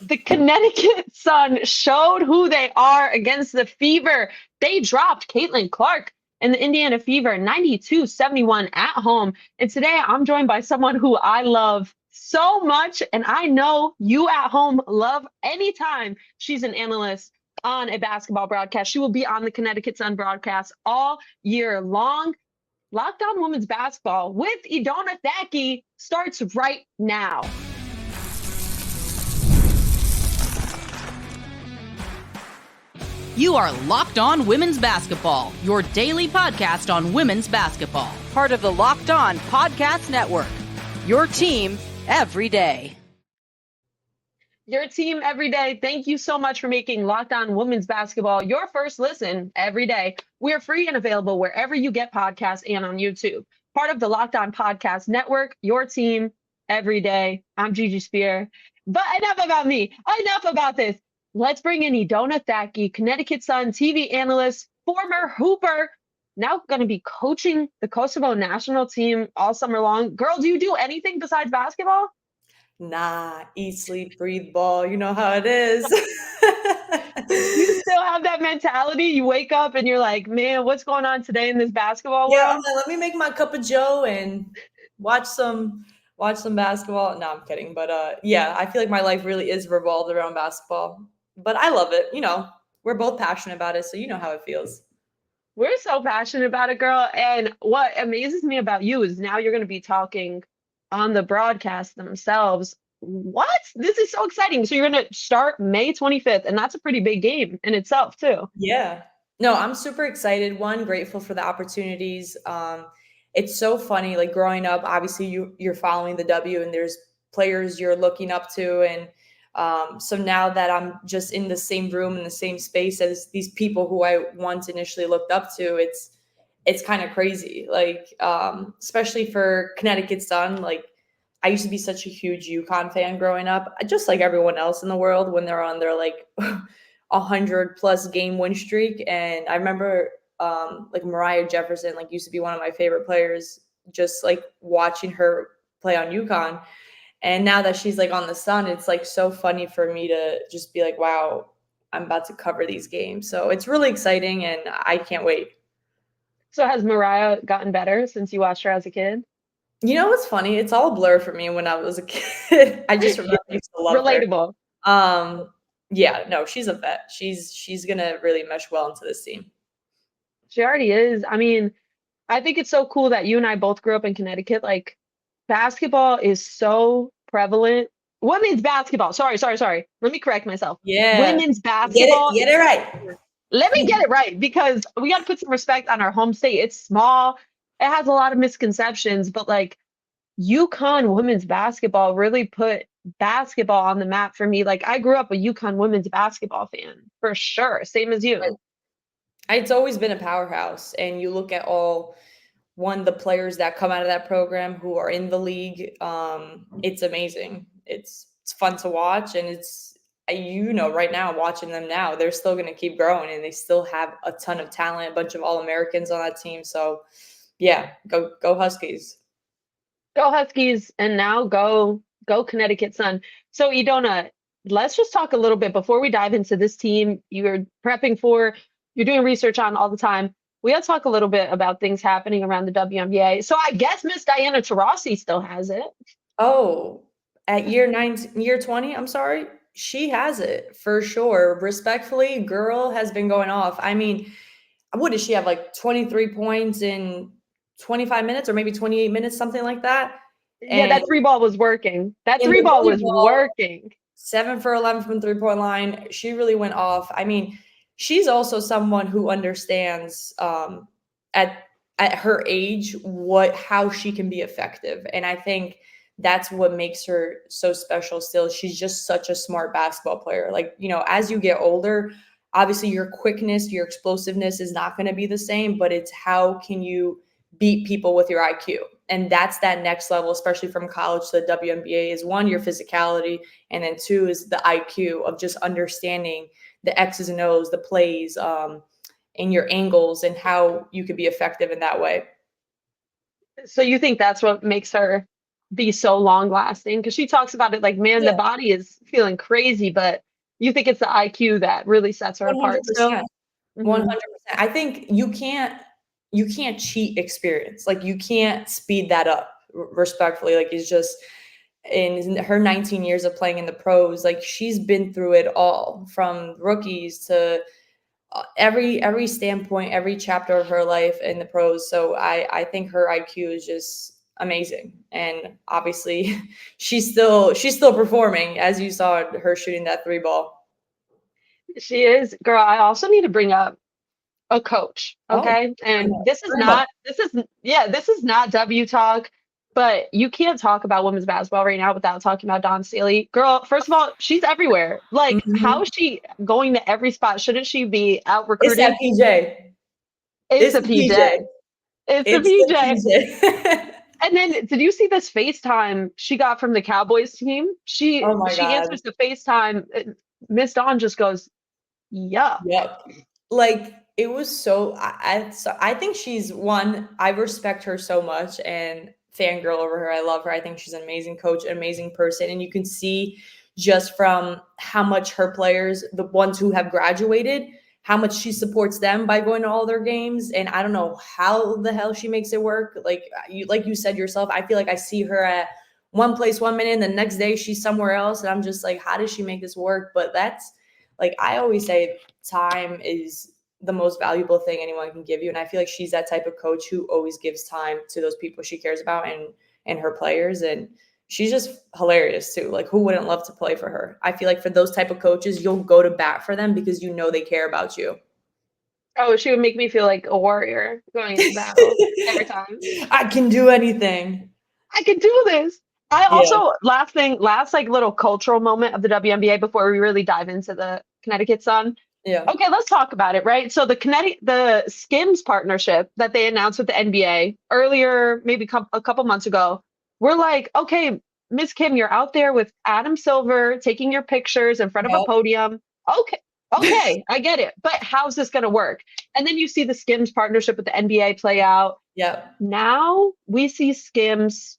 The Connecticut Sun showed who they are against the Fever. They dropped Caitlin Clark and the Indiana Fever 92-71 at home. And today I'm joined by someone who I love so much, and I know you at home love anytime she's an analyst on a basketball broadcast. She will be on the Connecticut Sun broadcast all year long. Locked On Women's Basketball with Edona Thaqi starts right now. You are Locked On Women's Basketball, your daily podcast on women's basketball. Part of the Locked On Podcast Network, your team every day. Your team every day. Thank you so much for making Locked On Women's Basketball your first listen every day. We are free and available wherever you get podcasts and on YouTube. Part of the Locked On Podcast Network, your team every day. I'm Gigi Speer. But enough about me. Enough about this. Let's bring in Edona Thaqi, Connecticut Sun TV analyst, former hooper, now going to be coaching the Kosovo national team all summer long. Girl, do you do anything besides basketball? Nah, eat, sleep, breathe, ball. You know how it is. You still have that mentality? You wake up and you're like, man, what's going on today in this basketball world? Yeah, let me make my cup of joe and watch some basketball. No, I'm kidding. But yeah, I feel like my life really is revolved around basketball. But I love it. You know, we're both passionate about it, so you know how it feels. We're so passionate about it, girl. And what amazes me about you is now you're going to be talking on the broadcast themselves. What? This is so exciting. So you're going to start May 25th, and that's a pretty big game in itself, too. Yeah. No, I'm super excited. One, grateful for the opportunities. It's so funny, like growing up, obviously you're following the W and there's players you're looking up to, and so now that I'm just in the same room, in the same space as these people who I once initially looked up to, it's kind of crazy. Like, especially for Connecticut Sun, like I used to be such a huge UConn fan growing up, just like everyone else in the world when they're on their like 100+ game win streak. And I remember like Mariah Jefferson, like used to be one of my favorite players, just like watching her play on UConn. And now that she's like on the Sun, it's like so funny for me to just be like, wow, I'm about to cover these games. So it's really exciting and I can't wait. So has Mariah gotten better since you watched her as a kid? You know what's funny? It's all a blur for me when I was a kid. I just remember I used to love Relatable. her. Yeah, no, she's a vet. She's gonna really mesh well into this team. She already is. I mean, I think it's so cool that you and I both grew up in Connecticut. Like, basketball is so prevalent. Women's basketball. Sorry. Let me correct myself. Yeah. Women's basketball. Get it right. Let me get it right, because we got to put some respect on our home state. It's small. It has a lot of misconceptions, but like UConn women's basketball really put basketball on the map for me. Like, I grew up a UConn women's basketball fan for sure. Same as you. It's always been a powerhouse. And you look at the players that come out of that program who are in the league. It's amazing. It's fun to watch, and it's, right now watching them now, they're still going to keep growing, and they still have a ton of talent, a bunch of All-Americans on that team. So yeah, go Huskies. Go Huskies, and now go Connecticut Sun. So Edona, let's just talk a little bit before we dive into this team you're prepping for, you're doing research on all the time. We got to talk a little bit about things happening around the WNBA. So I guess Miss Diana Taurasi still has it. Oh, at year 20, I'm sorry. She has it for sure. Respectfully, girl has been going off. I mean, what does she have, like 23 points in 25 minutes or maybe 28 minutes, something like that? Yeah, that three ball was working. That three ball was working. 7 for 11 from three-point line. She really went off. I mean, she's also someone who understands at her age how she can be effective. And I think that's what makes her so special still. She's just such a smart basketball player. Like, as you get older, obviously your quickness, your explosiveness is not going to be the same, but it's how can you beat people with your IQ? And that's that next level, especially from college to the WNBA, is one, your physicality, and then two is the IQ of just understanding the X's and O's, the plays, and your angles, and how you could be effective in that way. So you think that's what makes her be so long lasting? Because she talks about it like, man, the Yeah, body is feeling crazy, but you think it's the IQ that really sets her apart still? 100%. Hmm. 100%. I think you can't cheat experience. Like you can't speed that up respectfully. Like it's just in her 19 years of playing in the pros, like she's been through it all from rookies to every standpoint, every chapter of her life in the pros. So I think her IQ is just amazing, and obviously she's still performing as you saw her shooting that three ball. She is, girl. I also need to bring up a coach, Oh, okay? I And know. this is not W talk, but you can't talk about women's basketball right now without talking about Dawn Staley. Girl, first of all, she's everywhere. Like, how Mhm. is she going to every spot? Shouldn't she be out It's that recruited? PJ. It's It's the the PJ. PJ. It's the It's the PJ. PJ. And then did you see this FaceTime she got from the Cowboys team? Oh my She God. answers the FaceTime. Miss Dawn just goes, yeah. Yep. Like it was so I think she's one, I respect her so much and fangirl over her. I love her. I think she's an amazing coach, an amazing person. And you can see just from how much her players, the ones who have graduated, how much she supports them by going to all their games. And I don't know how the hell she makes it work. Like you said yourself, I feel like I see her at one place 1 minute and the next day she's somewhere else. And I'm just like, how does she make this work? But that's like I always say, time is the most valuable thing anyone can give you. And I feel like she's that type of coach who always gives time to those people she cares about and her players. And she's just hilarious too. Like who wouldn't love to play for her? I feel like for those type of coaches, you'll go to bat for them because you know they care about you. Oh, she would make me feel like a warrior going into battle every time. I can do anything. I can do this. I Yeah. also last like little cultural moment of the WNBA before we really dive into the Connecticut Sun. Yeah. Okay, let's talk about it, right? So the Skims partnership that they announced with the NBA earlier, maybe a couple months ago, we're like, okay, Miss Kim, you're out there with Adam Silver taking your pictures in front of a Yep. podium. Okay, okay, I get it. But how's this going to work? And then you see the Skims partnership with the NBA play out. Yep. Now we see Skims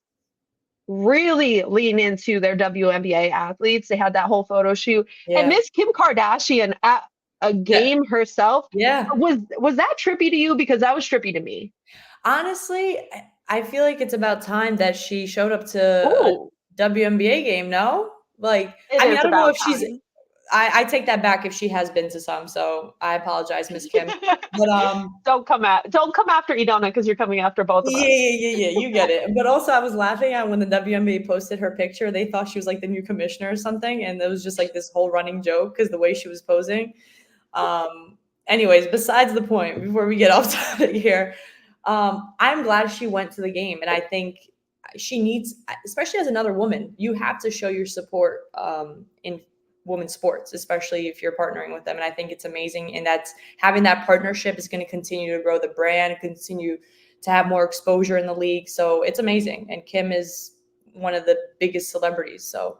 really lean into their WNBA athletes. They had that whole photo shoot. And Yeah. Miss Kim Kardashian at a Yeah. game herself, Yeah. was that trippy to you? Because that was trippy to me. Honestly, I feel like it's about time that she showed up to a Oh, WNBA game, no? Like, it I mean, I is don't know about if she's time. I take that back if she has been to some, so I apologize, Miss Kim. But Don't come after Edona because you're coming after both of yeah, us. yeah, yeah, yeah, you get it. But also I was laughing at when the WNBA posted her picture, they thought she was like the new commissioner or something, and it was just like this whole running joke because the way she was posing. Anyways, besides the point, before we get off topic here, I'm glad she went to the game, and I think she needs, especially as another woman, you have to show your support in women's sports, especially if you're partnering with them. And I think it's amazing, and that's having that partnership is going to continue to grow the brand, continue to have more exposure in the league. So it's amazing, and Kim is one of the biggest celebrities. So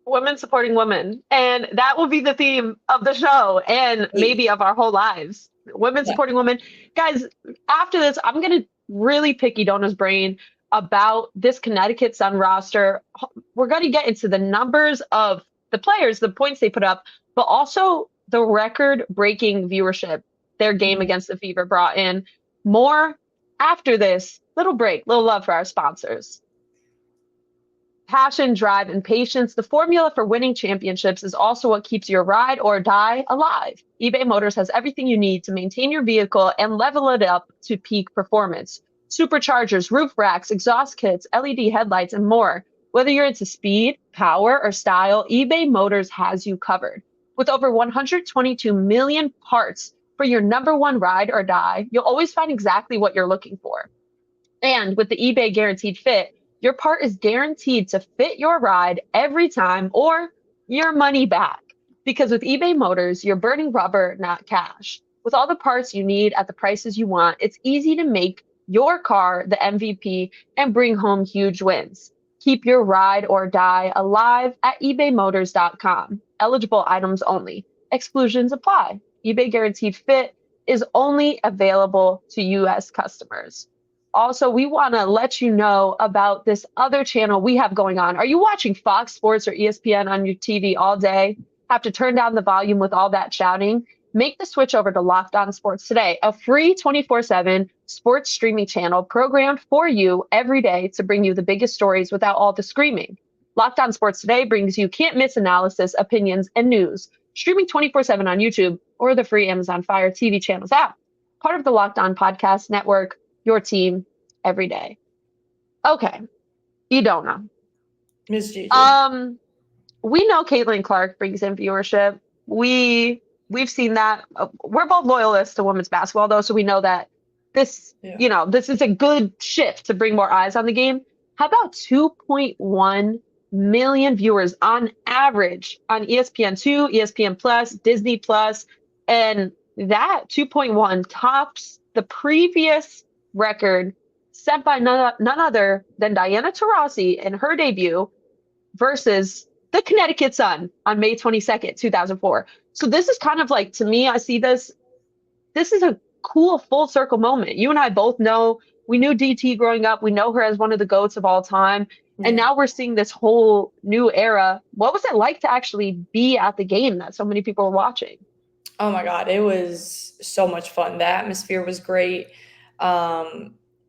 Women supporting women. And that will be the theme of the show and maybe of our whole lives. Women yeah, supporting women. Guys, after this, I'm going to really pick Edona's brain about this Connecticut Sun roster. We're going to get into the numbers of the players, the points they put up, but also the record breaking viewership their game against the Fever brought in. More after this little break, little love for our sponsors. Passion, drive, and patience, the formula for winning championships is also what keeps your ride or die alive. eBay Motors has everything you need to maintain your vehicle and level it up to peak performance. Superchargers, roof racks, exhaust kits, LED headlights, and more. Whether you're into speed, power, or style, eBay Motors has you covered. With over 122 million parts for your number one ride or die, you'll always find exactly what you're looking for. And with the eBay Guaranteed Fit, your part is guaranteed to fit your ride every time or your money back. Because with eBay Motors, you're burning rubber, not cash. With all the parts you need at the prices you want, it's easy to make your car the MVP and bring home huge wins. Keep your ride or die alive at ebaymotors.com. Eligible items only. Exclusions apply. eBay Guaranteed Fit is only available to U.S. customers. Also, we want to let you know about this other channel we have going on. Are you watching Fox Sports or ESPN on your TV all day? Have to turn down the volume with all that shouting? Make the switch over to Locked On Sports today, a free 24/7 sports streaming channel programmed for you every day to bring you the biggest stories without all the screaming. Locked On Sports today brings you can't miss analysis, opinions, and news, streaming 24/7 on YouTube or the free Amazon Fire TV channels app. Part of the Locked On Podcast Network, your team every day. Okay, Edona. Miss Gigi. We know Caitlin Clark brings in viewership. We've seen that. We're both loyalists to women's basketball, though, so we know that this, this is a good shift to bring more eyes on the game. How about 2.1 million viewers on average on ESPN2, ESPN Plus, Disney Plus, and that 2.1 tops the previous record set by none other than Diana Taurasi in her debut versus the Connecticut Sun on May 22nd, 2004. So this is kind of like, to me, I see this is a cool full circle moment. You and I both know, we knew DT growing up. We know her as one of the GOATs of all time. Yeah. And now we're seeing this whole new era. What was it like to actually be at the game that so many people were watching? Oh my God, it was so much fun. The atmosphere was great.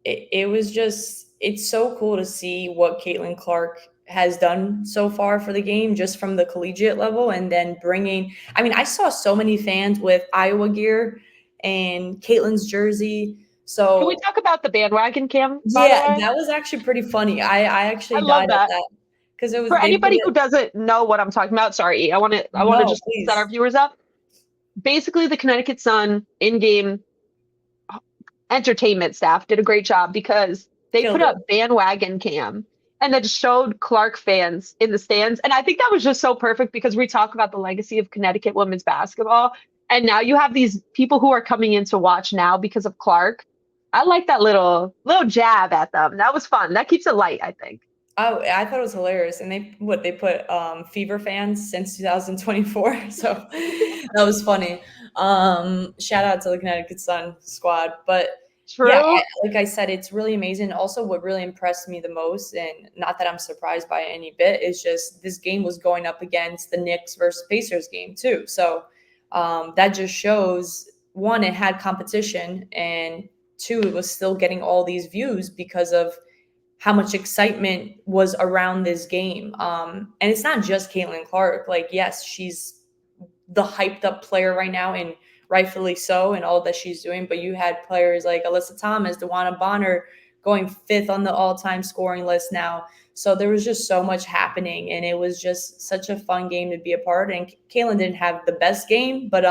It was just, it's so cool to see what Caitlin Clark has done so far for the game, just from the collegiate level, and then I saw so many fans with Iowa gear and Caitlin's jersey. So can we talk about the bandwagon cam? Yeah, that was actually pretty funny. I actually died at that because it was, for anybody who doesn't know what I'm talking about. Sorry, I want to just set our viewers up. Basically, the Connecticut Sun in-game entertainment staff did a great job because they put up bandwagon cam and then showed Clark fans in the stands. And I think that was just so perfect because we talk about the legacy of Connecticut women's basketball. And now you have these people who are coming in to watch now because of Clark. I like that little jab at them. That was fun. That keeps it light, I think. Oh, I thought it was hilarious. And they put Fever fans since 2024. So that was funny. Shout out to the Connecticut Sun squad. But true. Yeah, like I said, it's really amazing. Also, what really impressed me the most, and not that I'm surprised by any bit, is just this game was going up against the Knicks versus Pacers game too. So that just shows, one, it had competition, and two, it was still getting all these views because of how much excitement was around this game. And it's not just Caitlin Clark. Like, yes, she's the hyped up player right now, and rightfully so, and all that she's doing. But you had players like Alyssa Thomas, DeWanna Bonner going 5th on the all-time scoring list now. So there was just so much happening, and it was just such a fun game to be a part. And Caitlin didn't have the best game, but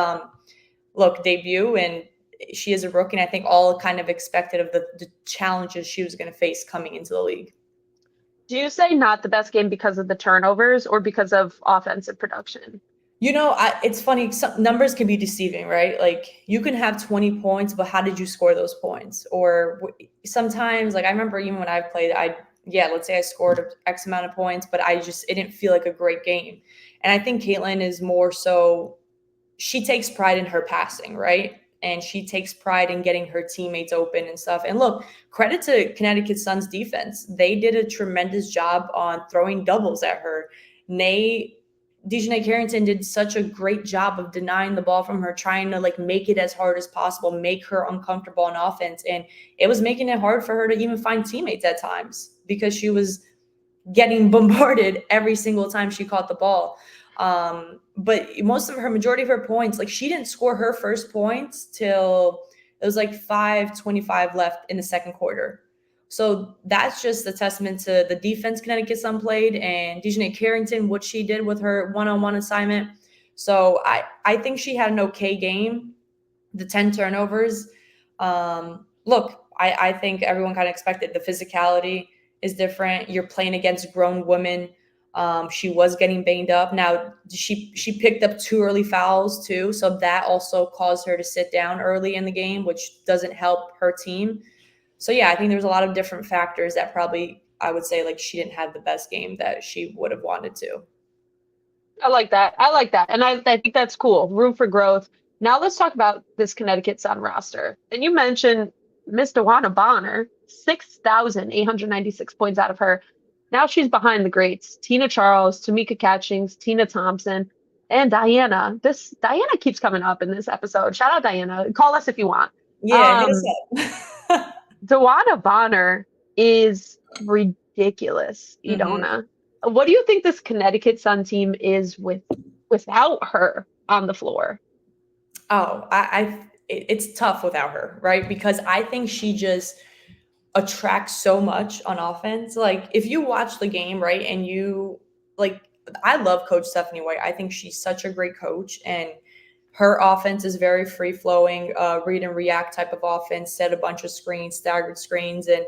look, debut, and she is a rookie, and I think all kind of expected of the challenges she was going to face coming into the league. Do you say not the best game because of the turnovers or because of offensive production? It's funny. Some numbers can be deceiving, right? Like, you can have 20 points, but how did you score those points? Or sometimes, like, I remember even when I've played, let's say I scored X amount of points, but it didn't feel like a great game. And I think Caitlin is more so, she takes pride in her passing, right? And she takes pride in getting her teammates open and stuff. And look, credit to Connecticut Sun's defense. They did a tremendous job on throwing doubles at her. Dejanay Carrington did such a great job of denying the ball from her, trying to make it as hard as possible, make her uncomfortable on offense. And it was making it hard for her to even find teammates at times because she was getting bombarded every single time she caught the ball. But majority of her points, she didn't score her first points till it was 5:25 left in the second quarter. So that's just a testament to the defense Connecticut Sun played, and Dejanay Carrington, what she did with her one-on-one assignment. So I think she had an okay game. The 10 turnovers. Look, I think everyone kind of expected. The physicality is different. You're playing against grown women. She was getting banged up. Now, she picked up 2 early fouls too, so that also caused her to sit down early in the game, which doesn't help her team. So, yeah, I think there's a lot of different factors that probably, I would say, she didn't have the best game that she would have wanted to. I like that. And I think that's cool. Room for growth. Now let's talk about this Connecticut Sun roster. And you mentioned Miss DeWanna Bonner, 6,896 points out of her. Now she's behind the greats, Tina Charles, Tamika Catchings, Tina Thompson, and Diana. Diana keeps coming up in this episode. Shout out Diana. Call us if you want. Yeah, hit us up. DeWanna Bonner is ridiculous, Edona. What do you think this Connecticut Sun team is without her on the floor? Oh, it's tough without her, right? Because I think she just attracts so much on offense. Like if you watch the game, right, and you like, I love Coach Stephanie White. I think she's such a great coach, and her offense is very free flowing, read and react type of offense, set a bunch of screens, staggered screens. And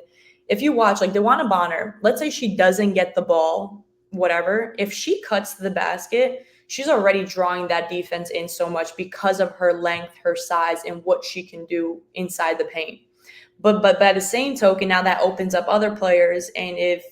if you watch like DeWanna Bonner, let's say she doesn't get the ball, whatever, if she cuts to the basket, she's already drawing that defense in so much because of her length, her size, and what she can do inside the paint. But by the same token, now that opens up other players. And if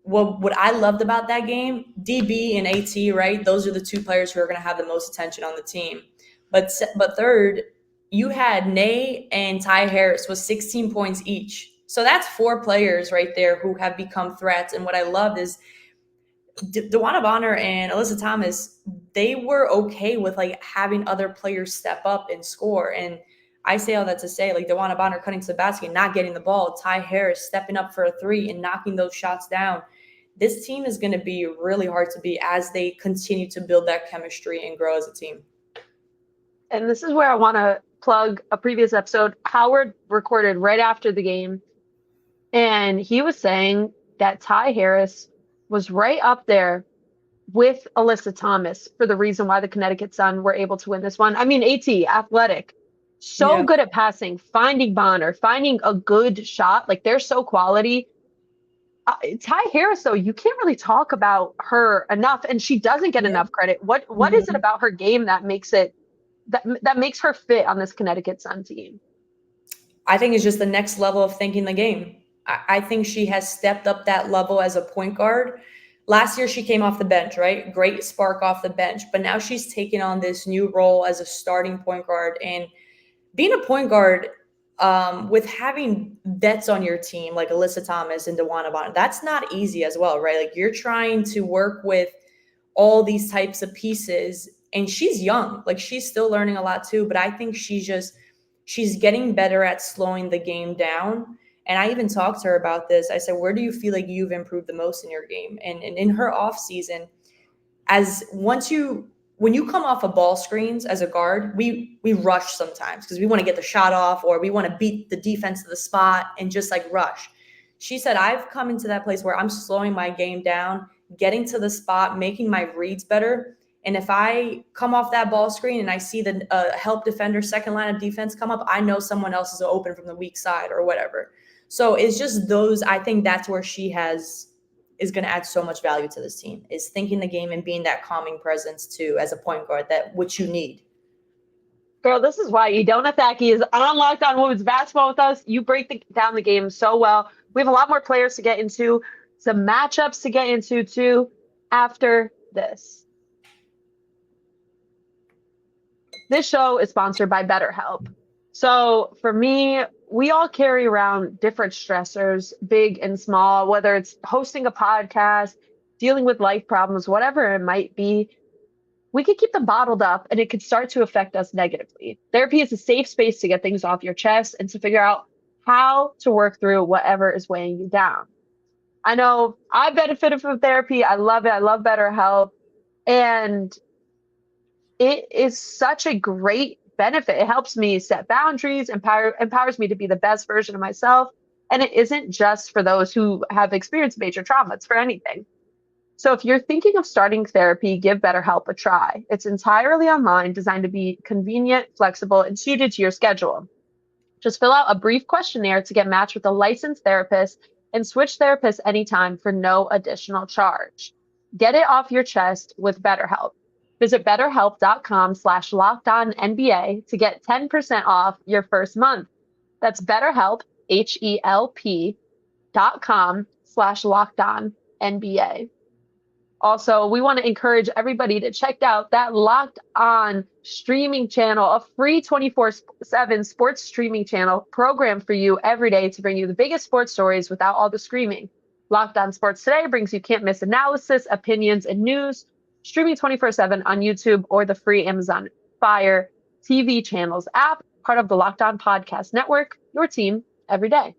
what I loved about that game, DB and AT, right? Those are the two players who are going to have the most attention on the team. But third, you had Nay and Ty Harris with 16 points each. So that's 4 players right there who have become threats. And what I loved is DeWanna Bonner and Alyssa Thomas, they were okay with like having other players step up and score. And I say all that to say, like DeWanna Bonner cutting to the basket, not getting the ball, Ty Harris stepping up for a 3 and knocking those shots down. This team is going to be really hard to beat as they continue to build that chemistry and grow as a team. And this is where I want to plug a previous episode. Howard recorded right after the game, and he was saying that Ty Harris was right up there with Alyssa Thomas for the reason why the Connecticut Sun were able to win this one. I mean, AT, athletic, so good at passing, finding Bonner, finding a good shot. Like, they're so quality. Ty Harris, though, you can't really talk about her enough, and she doesn't get enough credit. What is it about her game that makes it that makes her fit on this Connecticut Sun team? I think it's just the next level of thinking the game. I think she has stepped up that level as a point guard. Last year, she came off the bench, right? Great spark off the bench. But now she's taken on this new role as a starting point guard. And being a point guard with having vets on your team like Alyssa Thomas and DeWanna Bonner, that's not easy as well, right? Like, you're trying to work with all these types of pieces. And she's young. Like, she's still learning a lot too. But I think she's getting better at slowing the game down. And I even talked to her about this. I said, where do you feel like you've improved the most in your game? And in her off season, when you come off of ball screens as a guard, we rush sometimes because we want to get the shot off or we want to beat the defense to the spot and just like rush. She said, I've come into that place where I'm slowing my game down, getting to the spot, making my reads better. And if I come off that ball screen and I see the help defender, second line of defense come up, I know someone else is open from the weak side or whatever. So it's just those, I think that's where she is going to add so much value to this team, is thinking the game and being that calming presence too as a point guard, that which you need. Girl, this is why Edona Thaqi is on Locked On Women's Basketball with us. You break down the game so well. We have a lot more players to get into, some matchups to get into too after this. This show is sponsored by BetterHelp. So for me, we all carry around different stressors, big and small, whether it's hosting a podcast, dealing with life problems, whatever it might be. We could keep them bottled up and it could start to affect us negatively. Therapy is a safe space to get things off your chest and to figure out how to work through whatever is weighing you down. I know I benefited from therapy. I love it. I love BetterHelp. And it is such a great benefit. It helps me set boundaries, empowers me to be the best version of myself. And it isn't just for those who have experienced major trauma. It's for anything. So if you're thinking of starting therapy, give BetterHelp a try. It's entirely online, designed to be convenient, flexible, and suited to your schedule. Just fill out a brief questionnaire to get matched with a licensed therapist and switch therapists anytime for no additional charge. Get it off your chest with BetterHelp. Visit BetterHelp.com/LockedOnNBA to get 10% off your first month. That's BetterHelp, HELP.com/LockedOnNBA. Also, we want to encourage everybody to check out that Locked On streaming channel, a free 24/7 sports streaming channel program for you every day to bring you the biggest sports stories without all the screaming. Locked On Sports Today brings you can't miss analysis, opinions, and news, streaming 24/7 on YouTube or the free Amazon Fire TV channels app, part of the Locked On Podcast Network, your team every day.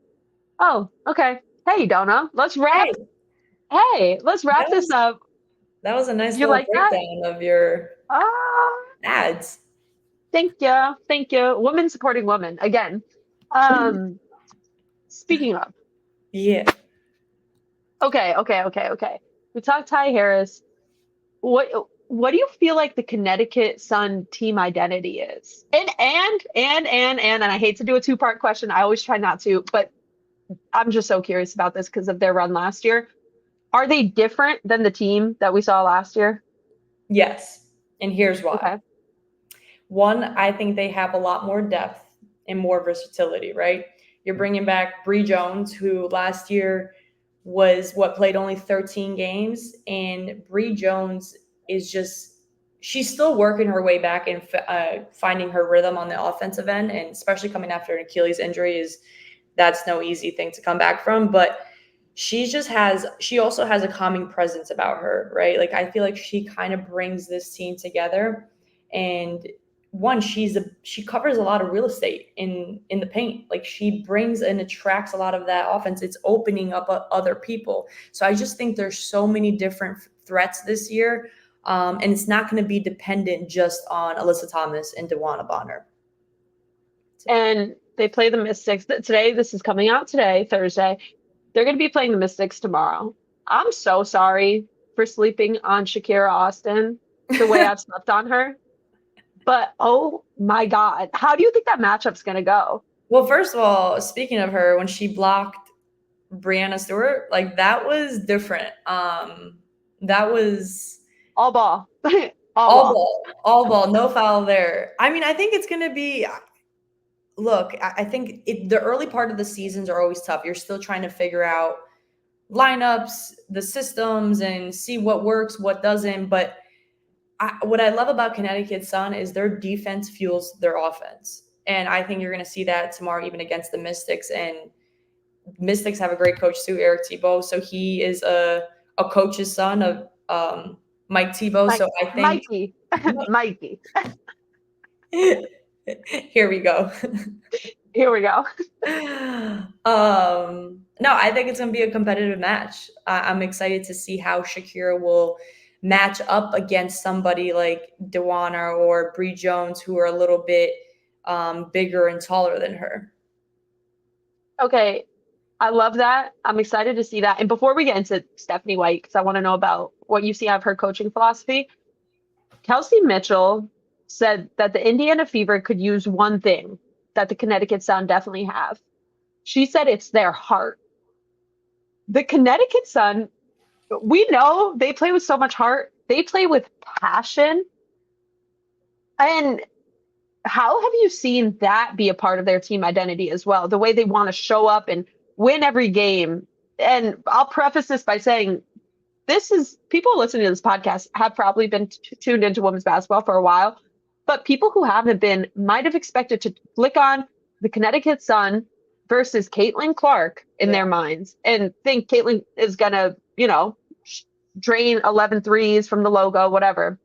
Oh, okay. Hey, Donna, let's wrap. Let's wrap this up. That was a nice You little like that? breakdown of your ads. Thank you. Thank you. Women supporting women again. Speaking of. Yeah. Okay. We talked Ty Harris. What do you feel like the Connecticut Sun team identity is? And I hate to do a two-part question. I always try not to, but I'm just so curious about this because of their run last year. Are they different than the team that we saw last year? Yes. And here's why. Okay. One, I think they have a lot more depth and more versatility, right? You're bringing back Bree Jones, who last year played only 13 games. And Bree Jones is she's still working her way back and finding her rhythm on the offensive end. And especially coming after an Achilles injury that's no easy thing to come back from. But she also has a calming presence about her, right? Like, I feel like she kind of brings this team together. And one, she covers a lot of real estate in the paint. Like, she brings and attracts a lot of that offense. It's opening up other people. So I just think there's so many different threats this year. And it's not going to be dependent just on Alyssa Thomas and DeWanna Bonner. And they play the Mystics today. This is coming out today, Thursday. They're going to be playing the Mystics tomorrow. I'm so sorry for sleeping on Shakira Austin the way I've slept on her. But, oh, my God. How do you think that matchup's going to go? Well, first of all, speaking of her, when she blocked Breanna Stewart, like, that was different. That was all ball. all ball. No foul there. I mean, I think it's going to be – look, I think the early part of the seasons are always tough. You're still trying to figure out lineups, the systems, and see what works, what doesn't. But what I love about Connecticut Sun is their defense fuels their offense. And I think you're going to see that tomorrow, even against the Mystics. And Mystics have a great coach too, Eric Thibault. So he is a coach's son of Mike Thibault. So I think Mikey. Here we go. No, I think it's going to be a competitive match. I'm excited to see how Shakira will match up against somebody like DeWanna or Bree Jones, who are a little bit bigger and taller than her. Okay. I love that. I'm excited to see that. And before we get into Stephanie White, because I want to know about what you see out of her coaching philosophy, Kelsey Mitchell said that the Indiana Fever could use one thing that the Connecticut Sun definitely have. She said it's their heart. The Connecticut Sun, we know they play with so much heart. They play with passion. And how have you seen that be a part of their team identity as well? The way they want to show up and win every game. And I'll preface this by saying, people listening to this podcast have probably been tuned into women's basketball for a while. But people who haven't been might have expected to click on the Connecticut Sun versus Caitlin Clark in their minds and think Caitlin is going to, drain 11 threes from the logo, whatever.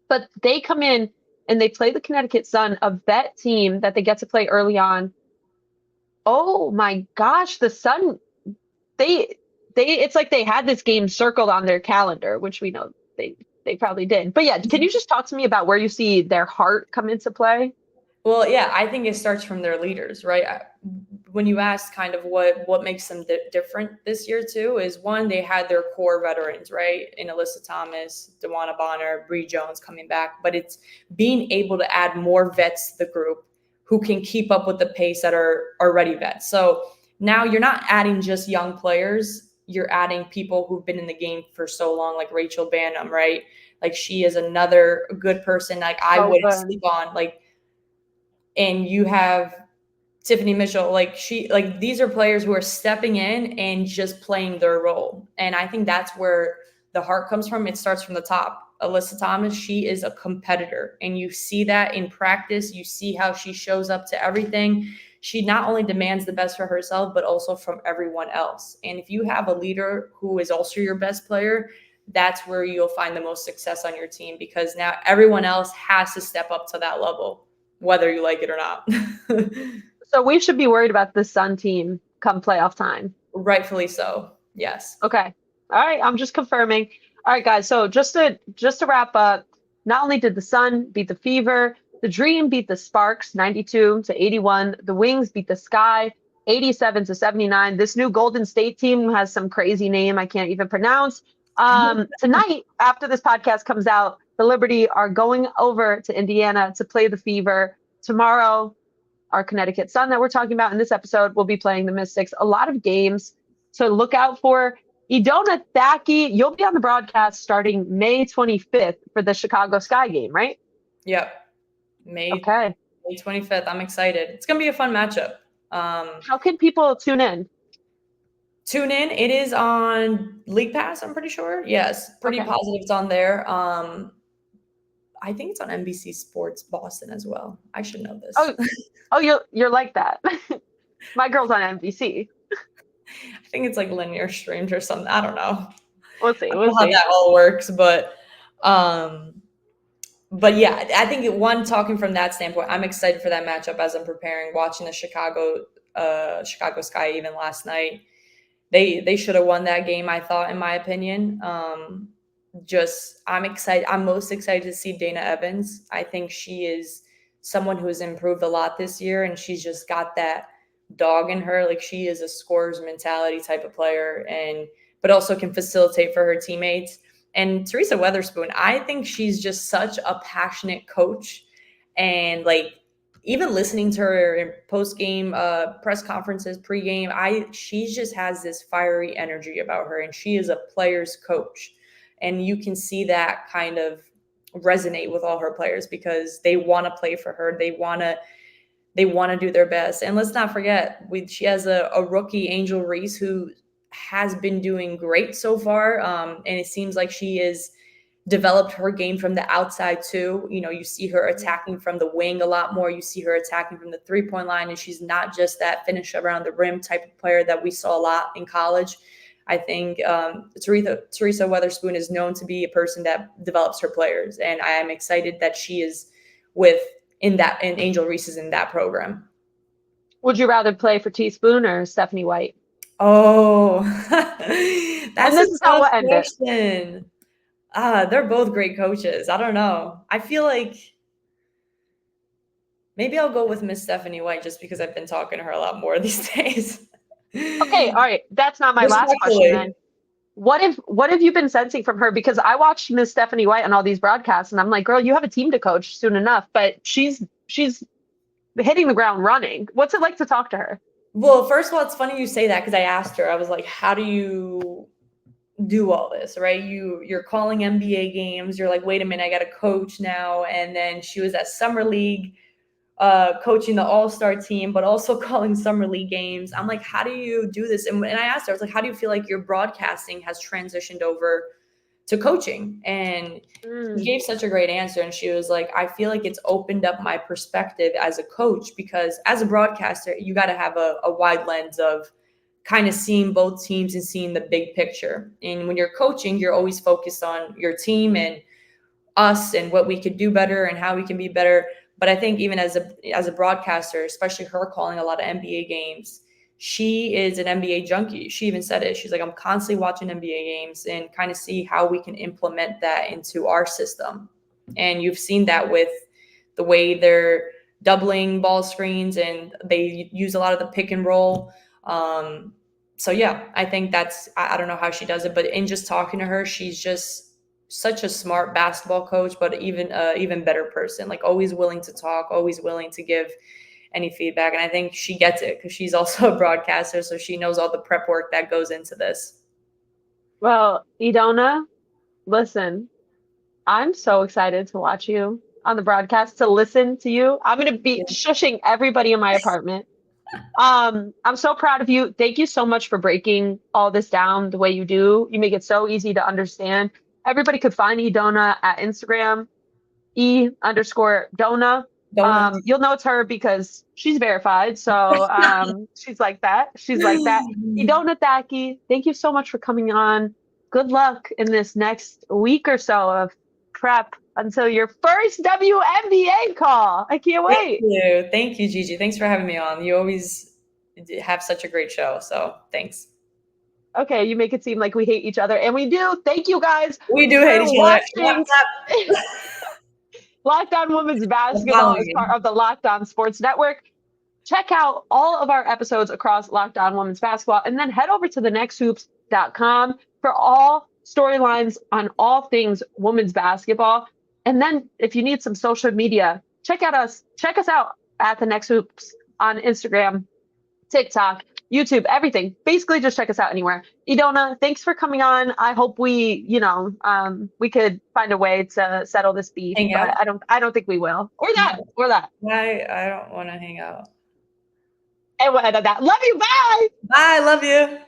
But they come in and they play the Connecticut Sun, a vet team that they get to play early on. Oh my gosh, the Sun, it's like they had this game circled on their calendar, which we know they probably did. But yeah, can you just talk to me about where you see their heart come into play? Well, yeah, I think it starts from their leaders, right? When you ask kind of what makes them different this year too, is one, they had their core veterans, right? In Alyssa Thomas, DeWanna Bonner, Bree Jones coming back, but it's being able to add more vets to the group who can keep up with the pace that are already vets. So now you're not adding just young players. You're adding people who've been in the game for so long, like Rachel Banham, right? Like, she is another good person. Like, I wouldn't sleep on. Like, and you have Tiffany Mitchell. These are players who are stepping in and just playing their role. And I think that's where the heart comes from, it starts from the top. Alyssa Thomas, she is a competitor, and you see that in practice. You see how she shows up to everything. She not only demands the best for herself, but also from everyone else. And if you have a leader who is also your best player, that's where you'll find the most success on your team, because now everyone else has to step up to that level, whether you like it or not. So we should be worried about the Sun team come playoff time. Rightfully so. Yes. Okay. All right. I'm just confirming. All right, guys. So just to wrap up, not only did the Sun beat the Fever, the Dream beat the Sparks 92-81. The Wings beat the Sky 87-79. This new Golden State team has some crazy name I can't even pronounce. Tonight, after this podcast comes out, the Liberty are going over to Indiana to play the Fever. Tomorrow, our Connecticut Sun that we're talking about in this episode will be playing the Mystics. A lot of games to look out for. Edona, Thaqi, you'll be on the broadcast starting May 25th for the Chicago Sky game, right? Yep. May 25th. I'm excited. It's going to be a fun matchup. How can people tune in? Tune in. It is on League Pass, I'm pretty sure. Yes. Pretty positive it's on there. I think it's on NBC Sports Boston as well. I should know this. Oh, you're like that. My girl's on NBC. I think it's like linear streams or something. I don't know. We'll see. I don't know how that all works, but yeah, I think talking from that standpoint, I'm excited for that matchup as I'm preparing, watching the Chicago Sky even last night. They should have won that game, I thought, in my opinion. I'm excited. I'm most excited to see Dana Evans. I think she is someone who has improved a lot this year, and she's just got that dog in her. Like, she is a scorer's mentality type of player, but also can facilitate for her teammates. And Teresa Weatherspoon, I think she's just such a passionate coach. And like, even listening to her in post-game press conferences, pre-game, she just has this fiery energy about her, and she is a player's coach. And you can see that kind of resonate with all her players because they want to play for her. They want to do their best. And let's not forget, she has a rookie, Angel Reese, who has been doing great so far. And it seems like she has developed her game from the outside too. You know, you see her attacking from the wing a lot more. You see her attacking from the three-point line, and she's not just that finish around the rim type of player that we saw a lot in college. I think Teresa Weatherspoon is known to be a person that develops her players, and I am excited that she is and Angel Reese is in that program. Would you rather play for Teaspoon or Stephanie White? Oh, that's this is how we'll end it. They're both great coaches. I don't know. I feel like maybe I'll go with Miss Stephanie White just because I've been talking to her a lot more these days. Okay, all right. That's not my last question then. What have you been sensing from her? Because I watched Miss Stephanie White on all these broadcasts, and I'm like, girl, you have a team to coach soon enough. But she's hitting the ground running. What's it like to talk to her? Well, first of all, it's funny you say that because I asked her. I was like, how do you do all this, right? You're calling NBA games. You're like, wait a minute, I got a coach now. And then she was at Summer League coaching the all-star team, but also calling Summer League games. I'm like, how do you do this? And I asked her, I was like, how do you feel like your broadcasting has transitioned over to coaching? And she gave such a great answer. And she was like, I feel like it's opened up my perspective as a coach, because as a broadcaster, you got to have a wide lens of kind of seeing both teams and seeing the big picture. And when you're coaching, you're always focused on your team and us and what we could do better and how we can be better. But I think even as a broadcaster, especially her calling a lot of NBA games, she is an NBA junkie. She even said it. She's like, I'm constantly watching NBA games and kind of see how we can implement that into our system. And you've seen that with the way they're doubling ball screens, and they use a lot of the pick and roll. So yeah, I think I don't know how she does it, but in just talking to her, she's just such a smart basketball coach, but even better person, like always willing to talk, always willing to give any feedback. And I think she gets it because she's also a broadcaster, so she knows all the prep work that goes into this. Well, Edona, listen, I'm so excited to watch you on the broadcast, to listen to you. I'm going to be shushing everybody in my apartment. I'm so proud of you. Thank you so much for breaking all this down the way you do. You make it so easy to understand. Everybody could find Edona at Instagram, E_Dona. Donuts. You'll know it's her because she's verified. So she's like that. She's like that. Edona Thaqi, thank you so much for coming on. Good luck in this next week or so of prep until your first WNBA call. I can't wait. Thank you, Gigi. Thanks for having me on. You always have such a great show. So thanks. Okay, you make it seem like we hate each other, and we do. Thank you guys. We do hate each other. Locked On Women's Basketball is part of the Locked On Sports Network. Check out all of our episodes across Locked On Women's Basketball, and then head over to thenexthoops.com for all storylines on all things women's basketball. And then if you need some social media, check us out at The Next Hoops on Instagram, TikTok, YouTube, everything. Basically, just check us out anywhere. Edona, thanks for coming on. I hope we could find a way to settle this beef, but I don't think we will. Or that. I don't want to hang out. And we'll end on that. Love you. Bye. Bye. Love you.